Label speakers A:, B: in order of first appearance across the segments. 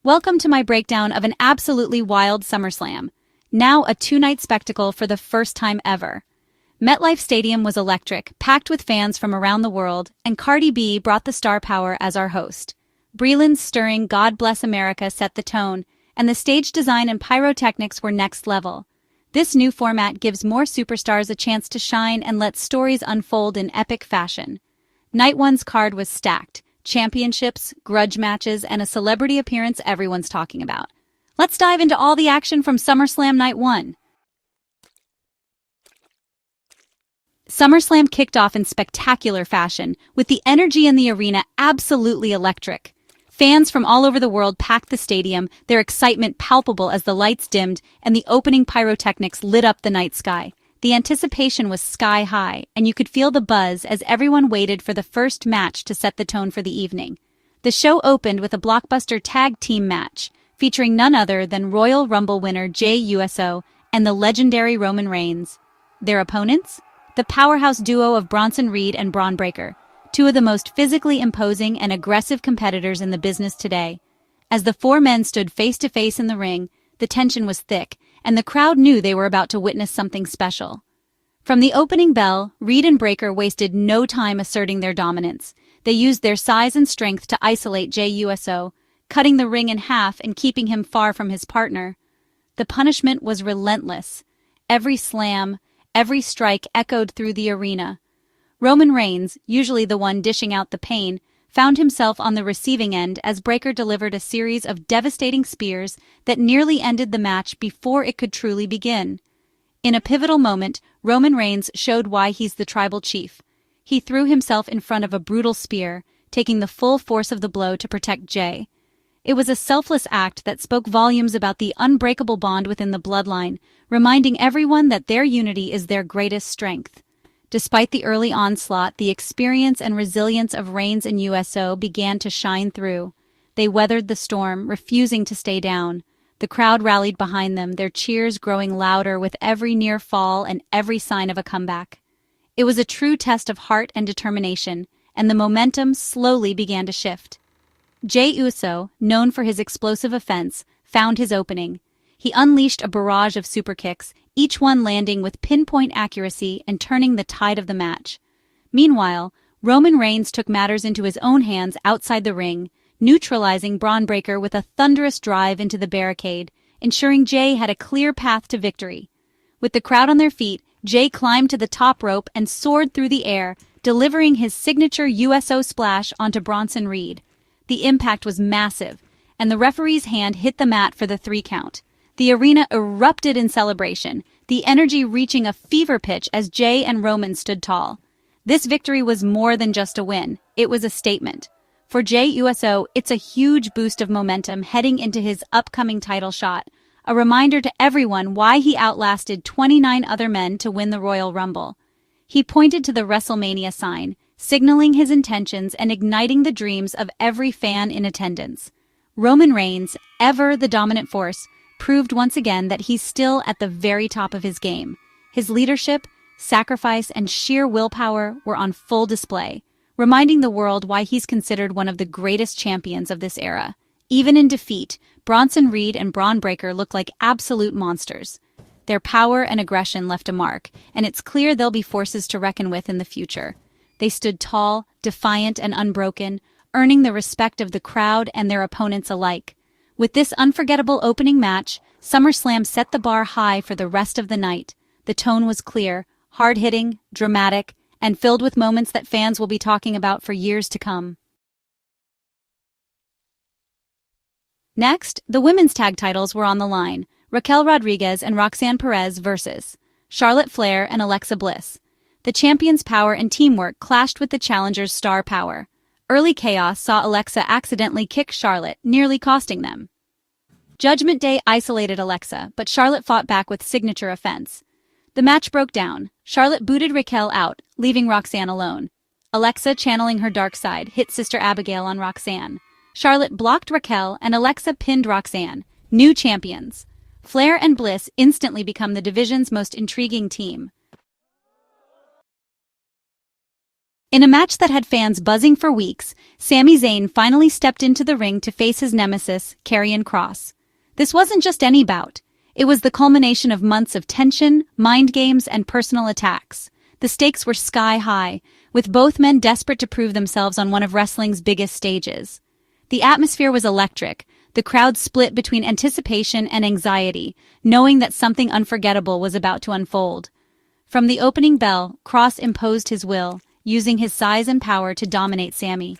A: Welcome to my breakdown of an absolutely wild SummerSlam, now a two-night spectacle for the first time ever. MetLifeStadium was electric, packed with fans from around the world, and Cardi B brought the star power as our host. Breland's stirring God Bless America set the tone, and the stage design and pyrotechnics were next level. This new format gives more superstars a chance to shine and lets stories unfold in epic fashion. Night one's card was stacked. Championships, grudge matches, and a celebrity appearance everyone's talking about. Let's dive into all the action from SummerSlam Night 1. SummerSlam kicked off in spectacular fashion, with the energy in the arena absolutely electric. Fans from all over the world packed the stadium, their excitement palpable as the lights dimmed and the opening pyrotechnics lit up the night sky. The anticipation was sky high, and you could feel the buzz as everyone waited for the first match to set the tone for the evening. The show opened with a blockbuster tag team match, featuring none other than Royal Rumble winner Jey Uso and the legendary Roman Reigns. Their opponents? The powerhouse duo of Bronson Reed and Braun Breaker, two of the most physically imposing and aggressive competitors in the business today. As the four men stood face-to-face in the ring, the tension was thick, and the crowd knew they were about to witness something special. From the opening bell, Reed and Breaker wasted no time asserting their dominance. They used their size and strength to isolate Jey Uso, cutting the ring in half and keeping him far from his partner. The punishment was relentless. Every slam, every strike echoed through the arena. Roman Reigns, usually the one dishing out the pain, found himself on the receiving end as Breaker delivered a series of devastating spears that nearly ended the match before it could truly begin. In a pivotal moment, Roman Reigns showed why he's the tribal chief. He threw himself in front of a brutal spear, taking the full force of the blow to protect Jey. It was a selfless act that spoke volumes about the unbreakable bond within the bloodline, reminding everyone that their unity is their greatest strength. Despite the early onslaught, the experience and resilience of Reigns and Uso began to shine through. They weathered the storm, refusing to stay down. The crowd rallied behind them, their cheers growing louder with every near fall and every sign of a comeback. It was a true test of heart and determination, and the momentum slowly began to shift. Jey Uso, known for his explosive offense, found his opening. He unleashed a barrage of super kicks, each one landing with pinpoint accuracy and turning the tide of the match. Meanwhile, Roman Reigns took matters into his own hands outside the ring, neutralizing Braun Breaker with a thunderous drive into the barricade, ensuring Jey had a clear path to victory. With the crowd on their feet, Jey climbed to the top rope and soared through the air, delivering his signature USO splash onto Bronson Reed. The impact was massive, and the referee's hand hit the mat for the 3 count. The arena erupted in celebration, the energy reaching a fever pitch as Jey and Roman stood tall. This victory was more than just a win, it was a statement. For Jey Uso, it's a huge boost of momentum heading into his upcoming title shot, a reminder to everyone why he outlasted 29 other men to win the Royal Rumble. He pointed to the WrestleMania sign, signaling his intentions and igniting the dreams of every fan in attendance. Roman Reigns, ever the dominant force, proved once again that he's still at the very top of his game. His leadership, sacrifice, and sheer willpower were on full display, reminding the world why he's considered one of the greatest champions of this era. Even in defeat, Bronson Reed and Braun Breaker look like absolute monsters. Their power and aggression left a mark, and it's clear they'll be forces to reckon with in the future. They stood tall, defiant, and unbroken, earning the respect of the crowd and their opponents alike. With this unforgettable opening match, SummerSlam set the bar high for the rest of the night. The tone was clear, hard-hitting, dramatic, and filled with moments that fans will be talking about for years to come. Next, the women's tag titles were on the line. Raquel Rodriguez and Roxanne Perez versus Charlotte Flair and Alexa Bliss. The champions' power and teamwork clashed with the challengers' star power. Early chaos saw Alexa accidentally kick Charlotte, nearly costing them. Judgment Day isolated Alexa, but Charlotte fought back with signature offense. The match broke down. Charlotte booted Raquel out, leaving Roxanne alone. Alexa, channeling her dark side, hit Sister Abigail on Roxanne. Charlotte blocked Raquel, and Alexa pinned Roxanne. New champions. Flair and Bliss instantly become the division's most intriguing team. In a match that had fans buzzing for weeks, Sami Zayn finally stepped into the ring to face his nemesis, Karrion Kross. This wasn't just any bout. It was the culmination of months of tension, mind games, and personal attacks. The stakes were sky high, with both men desperate to prove themselves on one of wrestling's biggest stages. The atmosphere was electric. The crowd split between anticipation and anxiety, knowing that something unforgettable was about to unfold. From the opening bell, Kross imposed his will, using his size and power to dominate Sami.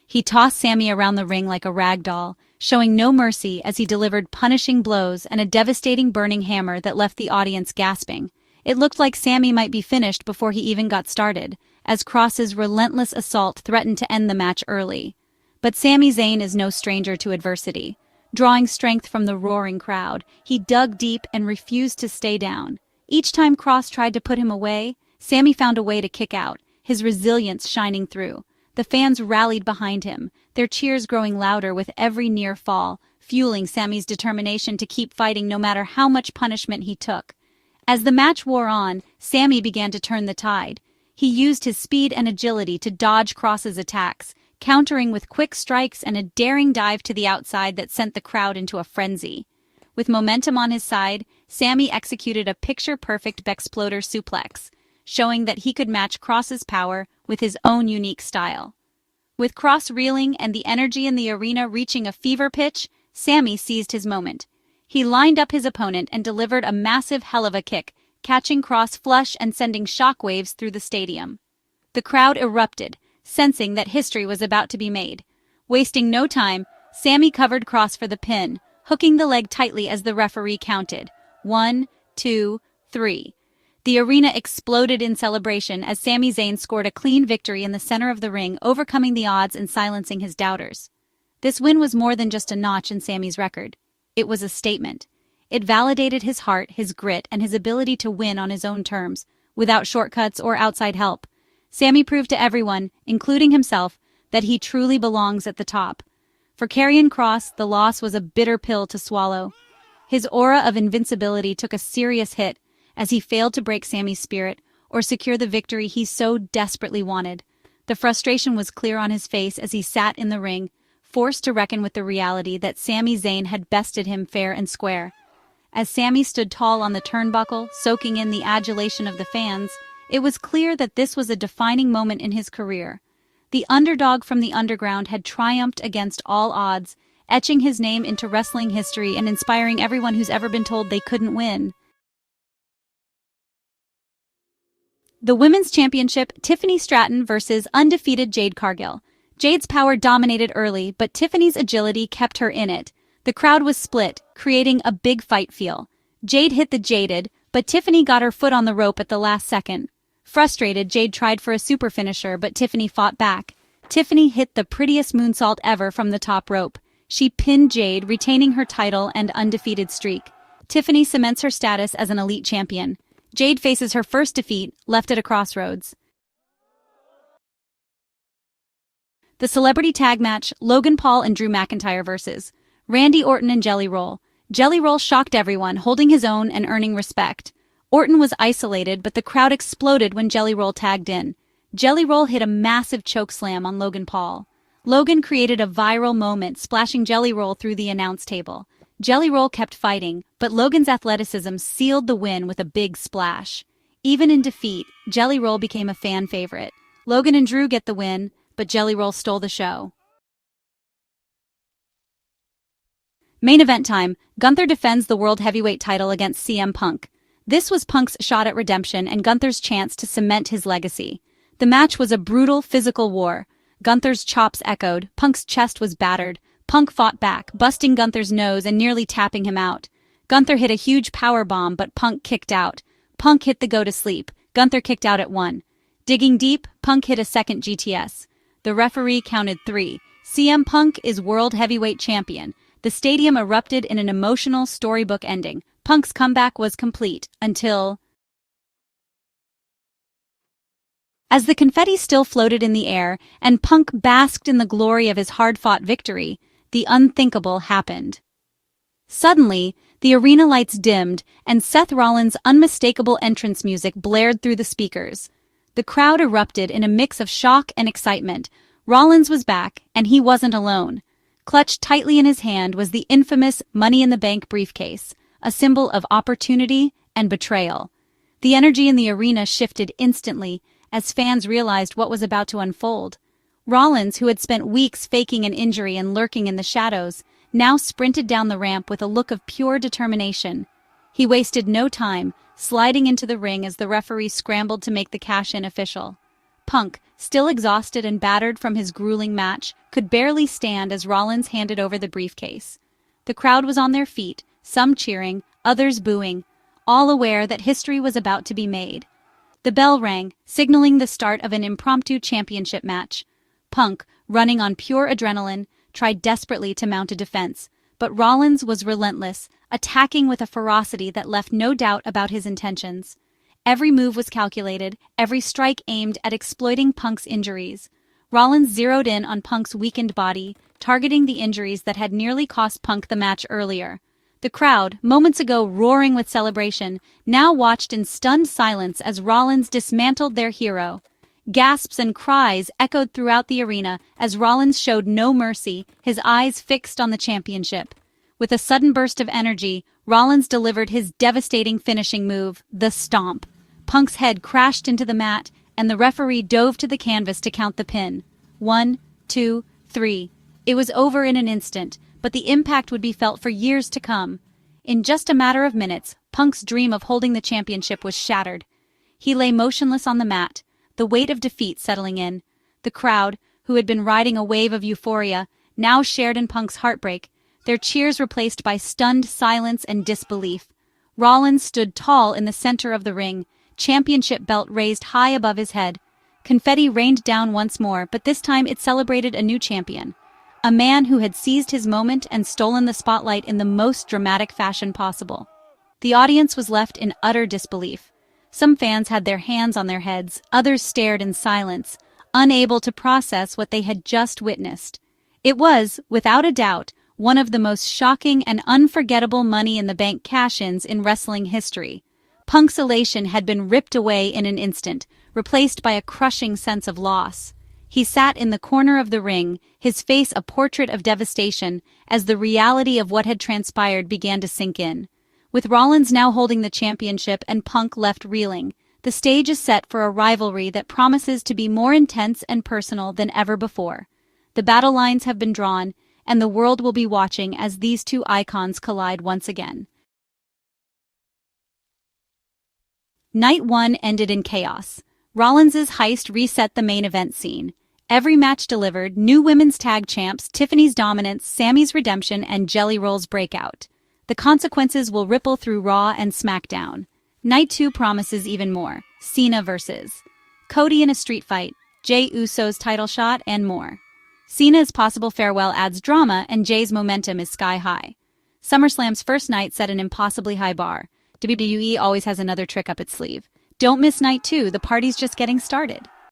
A: He tossed Sami around the ring like a rag doll, showing no mercy as he delivered punishing blows and a devastating burning hammer that left the audience gasping. It looked like Sami might be finished before he even got started, as Kross's relentless assault threatened to end the match early. But Sami Zayn is no stranger to adversity. Drawing strength from the roaring crowd, he dug deep and refused to stay down. Each time Kross tried to put him away, Sami found a way to kick out, his resilience shining through. The fans rallied behind him, their cheers growing louder with every near fall, fueling Sami's determination to keep fighting no matter how much punishment he took. As the match wore on, Sami began to turn the tide. He used his speed and agility to dodge Kross's attacks, countering with quick strikes and a daring dive to the outside that sent the crowd into a frenzy. With momentum on his side, Sami executed a picture-perfect Bexploder suplex, showing that he could match Kross's power with his own unique style. With Kross reeling and the energy in the arena reaching a fever pitch, Sami seized his moment. He lined up his opponent and delivered a massive hell-of-a kick, catching Kross flush and sending shockwaves through the stadium. The crowd erupted, sensing that history was about to be made. Wasting no time, Sami covered Kross for the pin, hooking the leg tightly as the referee counted. 1, 2, 3. The arena exploded in celebration as Sami Zayn scored a clean victory in the center of the ring, overcoming the odds and silencing his doubters. This win was more than just a notch in Sami's record. It was a statement. It validated his heart, his grit, and his ability to win on his own terms, without shortcuts or outside help. Sami proved to everyone, including himself, that he truly belongs at the top. For Karrion Kross, the loss was a bitter pill to swallow. His aura of invincibility took a serious hit as he failed to break Sami's spirit or secure the victory he so desperately wanted. The frustration was clear on his face as he sat in the ring, forced to reckon with the reality that Sami Zayn had bested him fair and square. As Sami stood tall on the turnbuckle, soaking in the adulation of the fans, it was clear that this was a defining moment in his career. The underdog from the underground had triumphed against all odds, etching his name into wrestling history and inspiring everyone who's ever been told they couldn't win. The Women's Championship, Tiffany Stratton versus undefeated Jade Cargill. Jade's power dominated early, but Tiffany's agility kept her in it. The crowd was split, creating a big fight feel. Jade hit the Jaded, but Tiffany got her foot on the rope at the last second. Frustrated, Jade tried for a super finisher, but Tiffany fought back. Tiffany hit the prettiest moonsault ever from the top rope. She pinned Jade, retaining her title and undefeated streak. Tiffany cements her status as an elite champion. Jade faces her first defeat, left at a crossroads. The celebrity tag match, Logan Paul and Drew McIntyre versus Randy Orton and Jelly Roll. Jelly Roll shocked everyone, holding his own and earning respect. Orton was isolated, but the crowd exploded when Jelly Roll tagged in. Jelly Roll hit a massive chokeslam on Logan Paul. Logan created a viral moment, splashing Jelly Roll through the announce table. Jelly Roll kept fighting, but Logan's athleticism sealed the win with a big splash. Even in defeat, Jelly Roll became a fan favorite. Logan and Drew get the win, but Jelly Roll stole the show. Main event time, Gunther defends the World Heavyweight title against CM Punk. This was Punk's shot at redemption and Gunther's chance to cement his legacy. The match was a brutal, physical war. Gunther's chops echoed, Punk's chest was battered. Punk fought back, busting Gunther's nose and nearly tapping him out. Gunther hit a huge power bomb, but Punk kicked out. Punk hit the go to sleep. Gunther kicked out at 1. Digging deep, Punk hit a second GTS. The referee counted 3. CM Punk is World Heavyweight Champion. The stadium erupted in an emotional storybook ending. Punk's comeback was complete until... As the confetti still floated in the air and Punk basked in the glory of his hard-fought victory, the unthinkable happened. Suddenly, the arena lights dimmed and Seth Rollins' unmistakable entrance music blared through the speakers. The crowd erupted in a mix of shock and excitement. Rollins was back, and he wasn't alone. Clutched tightly in his hand was the infamous Money in the Bank briefcase, a symbol of opportunity and betrayal. The energy in the arena shifted instantly as fans realized what was about to unfold. Rollins, who had spent weeks faking an injury and lurking in the shadows, now sprinted down the ramp with a look of pure determination. He wasted no time, sliding into the ring as the referee scrambled to make the cash-in official. Punk, still exhausted and battered from his grueling match, could barely stand as Rollins handed over the briefcase. The crowd was on their feet, some cheering, others booing, all aware that history was about to be made. The bell rang, signaling the start of an impromptu championship match. Punk, running on pure adrenaline, tried desperately to mount a defense, but Rollins was relentless, attacking with a ferocity that left no doubt about his intentions. Every move was calculated, every strike aimed at exploiting Punk's injuries. Rollins zeroed in on Punk's weakened body, targeting the injuries that had nearly cost Punk the match earlier. The crowd, moments ago roaring with celebration, now watched in stunned silence as Rollins dismantled their hero. Gasps and cries echoed throughout the arena as Rollins showed no mercy, his eyes fixed on the championship. With a sudden burst of energy, Rollins delivered his devastating finishing move, the Stomp. Punk's head crashed into the mat, and the referee dove to the canvas to count the pin. 1, 2, 3. It was over in an instant, but the impact would be felt for years to come. In just a matter of minutes, Punk's dream of holding the championship was shattered. He lay motionless on the mat, the weight of defeat settling in. The crowd, who had been riding a wave of euphoria, now shared in Punk's heartbreak, their cheers replaced by stunned silence and disbelief. Rollins stood tall in the center of the ring, championship belt raised high above his head. Confetti rained down once more, but this time it celebrated a new champion. A man who had seized his moment and stolen the spotlight in the most dramatic fashion possible. The audience was left in utter disbelief. Some fans had their hands on their heads, others stared in silence, unable to process what they had just witnessed. It was, without a doubt, one of the most shocking and unforgettable Money in the Bank cash-ins in wrestling history. Punk's elation had been ripped away in an instant, replaced by a crushing sense of loss. He sat in the corner of the ring, his face a portrait of devastation, as the reality of what had transpired began to sink in. With Rollins now holding the championship and Punk left reeling, the stage is set for a rivalry that promises to be more intense and personal than ever before. The battle lines have been drawn, and the world will be watching as these two icons collide once again. Night 1 ended in chaos. Rollins's heist reset the main event scene. Every match delivered new women's tag champs, Tiffany's dominance, Sammy's redemption, and Jelly Roll's breakout. The consequences will ripple through Raw and SmackDown. Night 2 promises even more. Cena versus Cody in a street fight, Jey Uso's title shot, and more. Cena's possible farewell adds drama, and Jey's momentum is sky high. SummerSlam's first night set an impossibly high bar. WWE always has another trick up its sleeve. Don't miss Night 2, the party's just getting started.